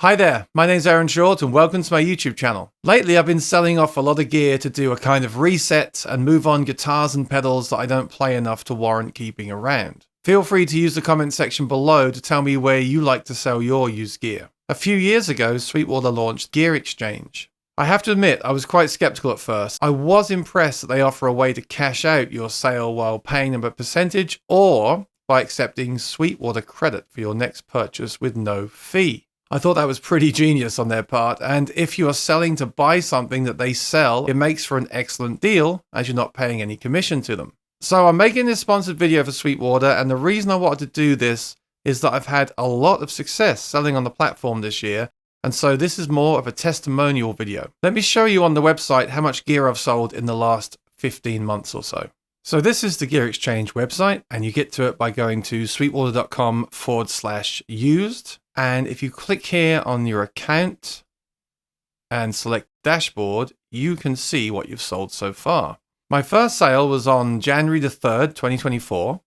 Hi there, my name's Aaron Short and welcome to my YouTube channel. Lately I've been selling off a lot of gear to do a kind of reset and move on guitars and pedals that I don't play enough to warrant keeping around. Feel free to use the comment section below to tell me where you like to sell your used gear. A few years ago, Sweetwater launched Gear Exchange. I have to admit, I was quite skeptical at first. I was impressed that they offer a way to cash out your sale while paying them a percentage or by accepting Sweetwater credit for your next purchase with no fee. I thought that was pretty genius on their part, and if you are selling to buy something that they sell, it makes for an excellent deal as you're not paying any commission to them. So I'm making this sponsored video for Sweetwater, and the reason I wanted to do this is that I've had a lot of success selling on the platform this year, and so this is more of a testimonial video. Let me show you on the website how much gear I've sold in the last 15 months or so. So this is the Gear Exchange website, and you get to it by going to sweetwater.com/used. And if you click here on your account and select dashboard, you can see what you've sold so far. My first sale was on January the 3rd, 2024,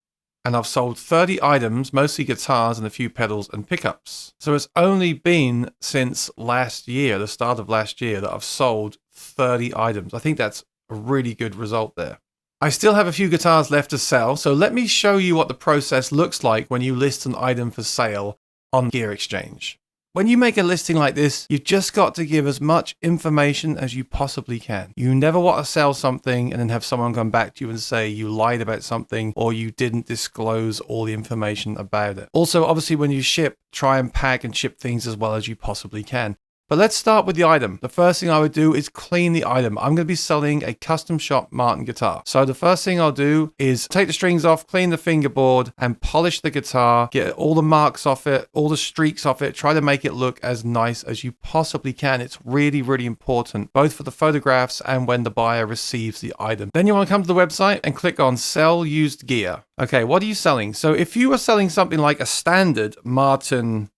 and I've sold 30 items, mostly guitars and a few pedals and pickups. So it's only been since last year, the start of last year, that I've sold 30 items. I think that's a really good result there. I still have a few guitars left to sell, so let me show you what the process looks like when you list an item for sale on Gear Exchange. When you make a listing like this, you've just got to give as much information as you possibly can. You never want to sell something and then have someone come back to you and say you lied about something or you didn't disclose all the information about it. Also, obviously, when you ship, try and pack and ship things as well as you possibly can. But let's start with the item. The first thing I would do is clean the item. I'm going to be selling a custom shop Martin guitar. So the first thing I'll do is take the strings off, clean the fingerboard, and polish the guitar, get all the marks off it, all the streaks off it, try to make it look as nice as you possibly can. It's really, really important, both for the photographs and when the buyer receives the item. Then you want to come to the website and click on Sell Used Gear. Okay, what are you selling? So if you are selling something like a standard Martin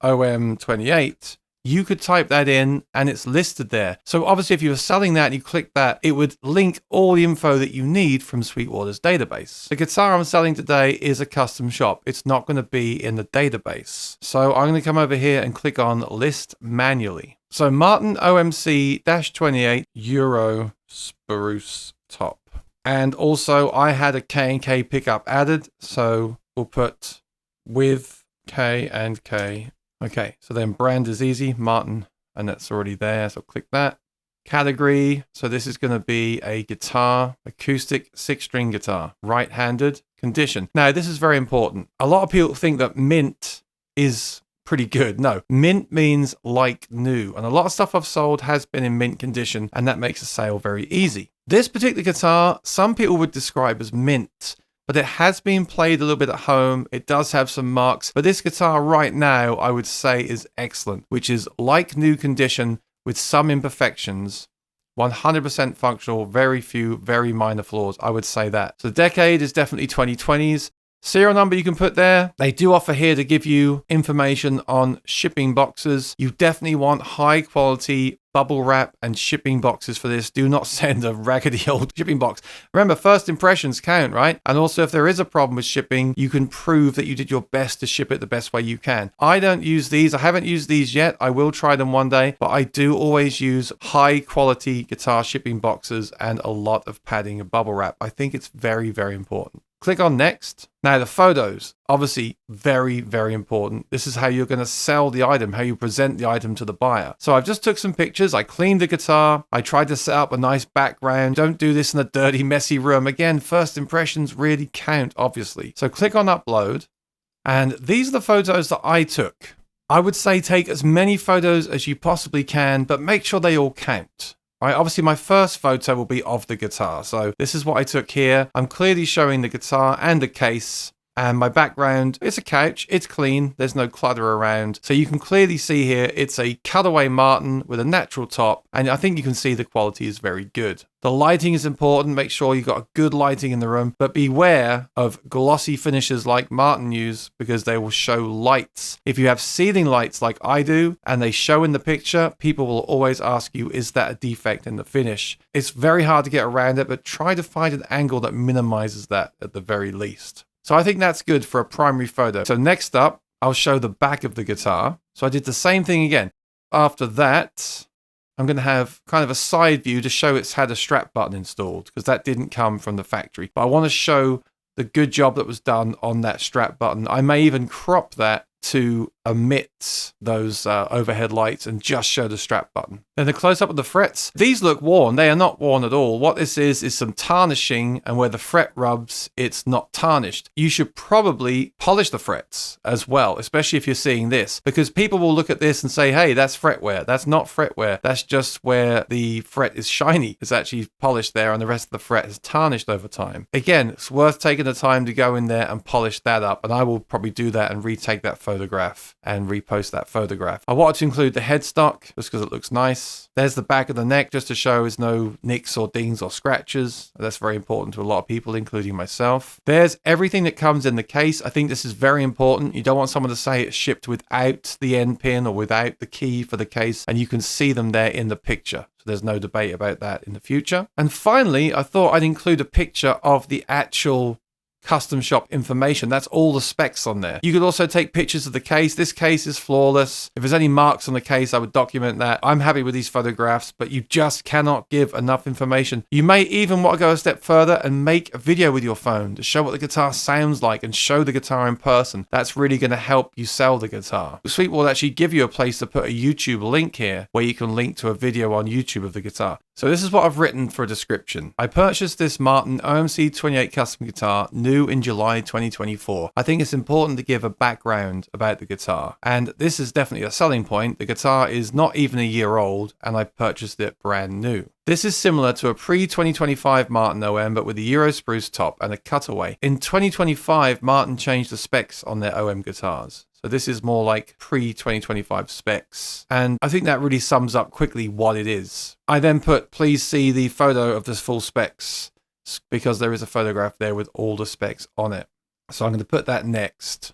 OM28, you could type that in and it's listed there. So obviously if you were selling that and you click that, it would link all the info that you need from Sweetwater's database. The guitar I'm selling today is a custom shop. It's not going to be in the database. So I'm going to come over here and click on List Manually. So Martin OMC-28 Euro Spruce Top. And also I had a K&K pickup added. So we'll put with K and K. Okay, so then brand is easy, Martin, and that's already there, so click that. Category, so this is going to be a guitar, acoustic 6-string guitar, right-handed, condition. Now, this is very important. A lot of people think that mint is pretty good. No, mint means like new, and a lot of stuff I've sold has been in mint condition, and that makes a sale very easy. This particular guitar, some people would describe as mint, but it has been played a little bit at home. It does have some marks, but this guitar right now, I would say is excellent, which is like new condition with some imperfections, 100% functional, very few, very minor flaws. I would say that. So the decade is definitely 2020s. Serial number you can put there. They do offer here to give you information on shipping boxes. You definitely want high quality bubble wrap and shipping boxes for this. Do not send a raggedy old shipping box. Remember, first impressions count, right? And also if there is a problem with shipping, you can prove that you did your best to ship it the best way you can. I don't use these. I haven't used these yet. I will try them one day, but I do always use high quality guitar shipping boxes and a lot of padding and bubble wrap. I think it's very, very important. Click on next. Now the photos, obviously very, very important. This is how you're going to sell the item, how you present the item to the buyer. So I've just took some pictures. I cleaned the guitar. I tried to set up a nice background. Don't do this in a dirty, messy room. Again, first impressions really count, obviously. So click on upload. And these are the photos that I took. I would say take as many photos as you possibly can, but make sure they all count. Right, obviously my first photo will be of the guitar. So this is what I took here. I'm clearly showing the guitar and the case. And my background, it's a couch, it's clean, there's no clutter around. So you can clearly see here, it's a cutaway Martin with a natural top. And I think you can see the quality is very good. The lighting is important. Make sure you've got good lighting in the room, but beware of glossy finishes like Martin use because they will show lights. If you have ceiling lights like I do and they show in the picture, people will always ask you, is that a defect in the finish? It's very hard to get around it, but try to find an angle that minimizes that at the very least. So I think that's good for a primary photo. So next up, I'll show the back of the guitar. So I did the same thing again. After that, I'm going to have kind of a side view to show it's had a strap button installed, because that didn't come from the factory. But I want to show the good job that was done on that strap button. I may even crop that to omit those overhead lights and just show the strap button. Then the close-up of the frets. These look worn. They are not worn at all. What this is some tarnishing, and where the fret rubs, it's not tarnished. You should probably polish the frets as well, especially if you're seeing this, because people will look at this and say, hey, that's fret wear. That's not fret wear. That's just where the fret is shiny. It's actually polished there, and the rest of the fret is tarnished over time. Again, it's worth taking the time to go in there and polish that up, and I will probably do that and retake that photograph and repost that photograph. I wanted to include the headstock just because it looks nice. There's the back of the neck just to show there's no nicks or dings or scratches. That's very important to a lot of people, including myself. There's everything that comes in the case. I think this is very important. You don't want someone to say it's shipped without the end pin or without the key for the case, and you can see them there in the picture. So there's no debate about that in the future. And finally, I thought I'd include a picture of the actual custom shop information. That's all the specs on there. You could also take pictures of the case. This case is flawless. If there's any marks on the case, I would document that. I'm happy with these photographs, but you just cannot give enough information. You may even want to go a step further and make a video with your phone to show what the guitar sounds like and show the guitar in person. That's really going to help you sell the guitar. Sweetwater will actually give you a place to put a YouTube link here where you can link to a video on YouTube of the guitar. So this is what I've written for a description. I purchased this Martin OMC 28 custom guitar new in July 2024. I think it's important to give a background about the guitar, and this is definitely a selling point. The guitar is not even a year old, and I purchased it brand new. This is similar to a pre-2025 Martin OM, but with a Euro spruce top and a cutaway. In 2025, Martin changed the specs on their OM guitars. So this is more like pre-2025 specs. And I think that really sums up quickly what it is. I then put, please see the photo of the full specs, because there is a photograph there with all the specs on it. So I'm going to put that next.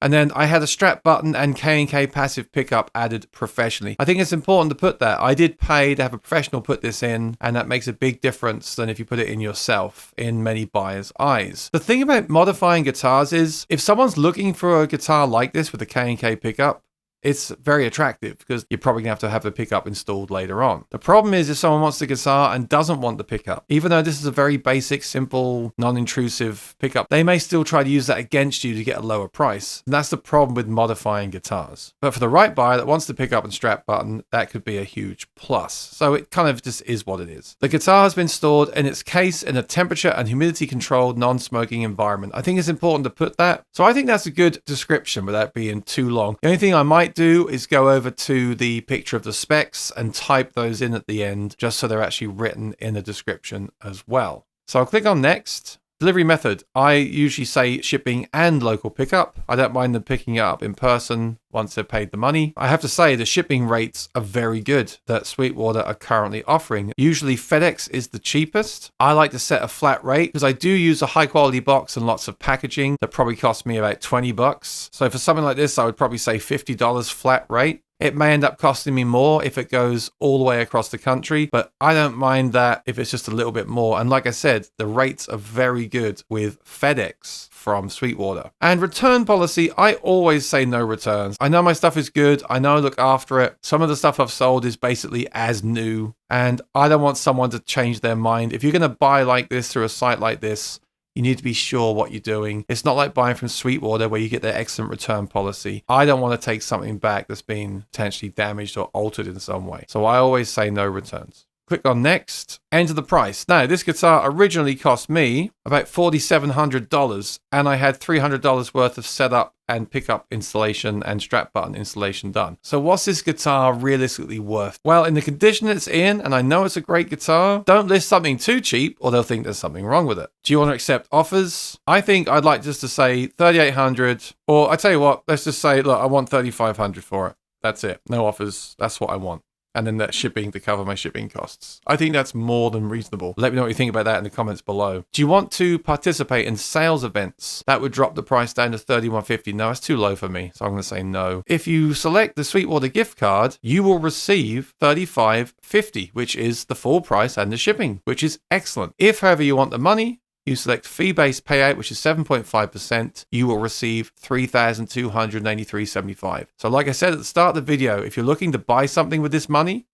And then I had a strap button and K&K passive pickup added professionally. I think it's important to put that. I did pay to have a professional put this in, and that makes a big difference than if you put it in yourself in many buyers' eyes. The thing about modifying guitars is, if someone's looking for a guitar like this with a K&K pickup, it's very attractive because you're probably going to have the pickup installed later on. The problem is if someone wants the guitar and doesn't want the pickup, even though this is a very basic, simple, non-intrusive pickup, they may still try to use that against you to get a lower price. And that's the problem with modifying guitars. But for the right buyer that wants the pickup and strap button, that could be a huge plus. So it kind of just is what it is. The guitar has been stored in its case in a temperature and humidity controlled non-smoking environment. I think it's important to put that. So I think that's a good description without being too long. The only thing I might do is go over to the picture of the specs and type those in at the end, just so they're actually written in the description as well. So I'll click on next. Delivery method. I usually say shipping and local pickup. I don't mind them picking it up in person once they've paid the money. I have to say the shipping rates are very good that Sweetwater are currently offering. Usually FedEx is the cheapest. I like to set a flat rate because I do use a high quality box and lots of packaging that probably cost me about $20. So for something like this, I would probably say $50 flat rate. It may end up costing me more if it goes all the way across the country, but I don't mind that if it's just a little bit more. And like I said, the rates are very good with FedEx from Sweetwater. And return policy, I always say no returns. I know my stuff is good. I know I look after it. Some of the stuff I've sold is basically as new, and I don't want someone to change their mind. If you're going to buy like this through a site like this, you need to be sure what you're doing. It's not like buying from Sweetwater where you get their excellent return policy. I don't want to take something back that's been potentially damaged or altered in some way. So I always say no returns. Click on next, enter the price. Now, this guitar originally cost me about $4,700, and I had $300 worth of setup and pickup installation and strap button installation done. So what's this guitar realistically worth? Well, in the condition it's in, and I know it's a great guitar, don't list something too cheap or they'll think there's something wrong with it. Do you want to accept offers? I think I'd like just to say $3,800, or I tell you what, let's just say, look, I want $3,500 for it. That's it. No offers. That's what I want. And then that shipping to cover my shipping costs. I think that's more than reasonable. Let me know what you think about that in the comments below. Do you want to participate in sales events? That would drop the price down to $3,150. No, it's too low for me, so I'm going to say no. If you select the Sweetwater gift card, you will receive $3,550, which is the full price and the shipping, which is excellent. If, however, you want the money, you select fee-based payout, which is 7.5%, you will receive $3,283.75. So like I said at the start of the video, if you're looking to buy something with this money,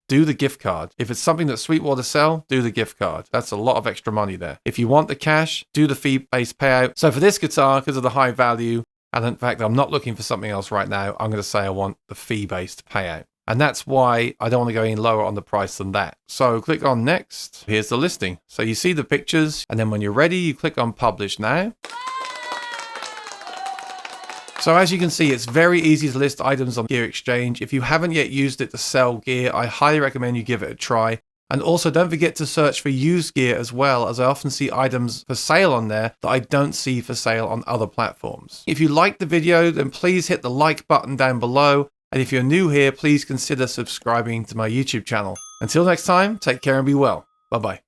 do the gift card. If it's something that Sweetwater sell, do the gift card. That's a lot of extra money there. If you want the cash, do the fee-based payout. So for this guitar, because of the high value, and in fact, I'm not looking for something else right now, I'm going to say I want the fee-based payout. And that's why I don't want to go any lower on the price than that. So click on next. Here's the listing. So you see the pictures, and then when you're ready, you click on publish now. So as you can see, it's very easy to list items on Gear Exchange. If you haven't yet used it to sell gear, I highly recommend you give it a try. And also don't forget to search for used gear as well, as I often see items for sale on there that I don't see for sale on other platforms. If you liked the video, then please hit the like button down below. And if you're new here, please consider subscribing to my YouTube channel. Until next time, take care and be well. Bye-bye.